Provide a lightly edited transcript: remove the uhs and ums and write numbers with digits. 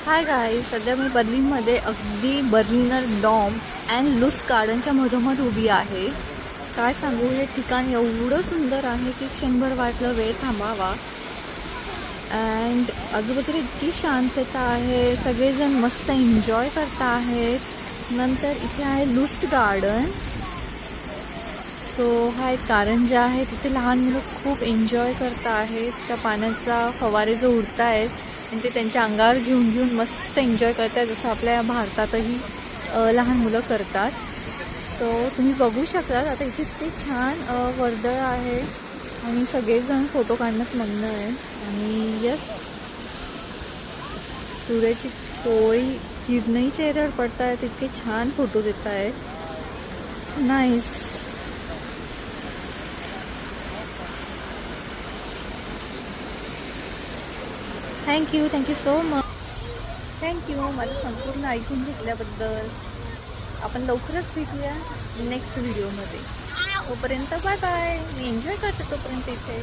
Hi guys, सध्या मी बर्लिनमध्ये अगदी Berliner Dom and लुस गार्डनच्या मधोमध उभी आहे. काय सांगू, हे ठिकाण एवढं सुंदर आहे की क्षणभर वाटलं वेळ थांबावा. अँड आजूबाजूला इतकी शांतता आहे, सगळेजण मस्त एन्जॉय करता आहेत. नंतर इथे आहे लुस्ट गार्डन. सो हा एक कारंजा आहे, तिथे लहान मुलं खूप एन्जॉय करता आहेत. त्या पाण्याचा फवारे जो उडत आहेत आणि ते त्यांच्या अंगावर घेऊन घेऊन मस्त एन्जॉय करत आहेत, जसं आपल्या भारतातही लहान मुलं करतात. तो तुम्ही बघू शकता. आता इथे इतके छान वर्दळ आहे आणि सगळेजण फोटो काढण्यात मग्न आहे. आणि यस, सूर्याची कोळी किरणही चेहऱ्यावर पडत आहेत, इतके छान फोटो देत आहेत. Nice. Thank you so much. Thank you माझं संपूर्ण ऐकून घेतल्याबद्दल. आपण लवकरच भेटूया नेक्स्ट व्हिडिओमध्ये. तोपर्यंत बाय बाय. मी एन्जॉय करते तोपर्यंत इथे.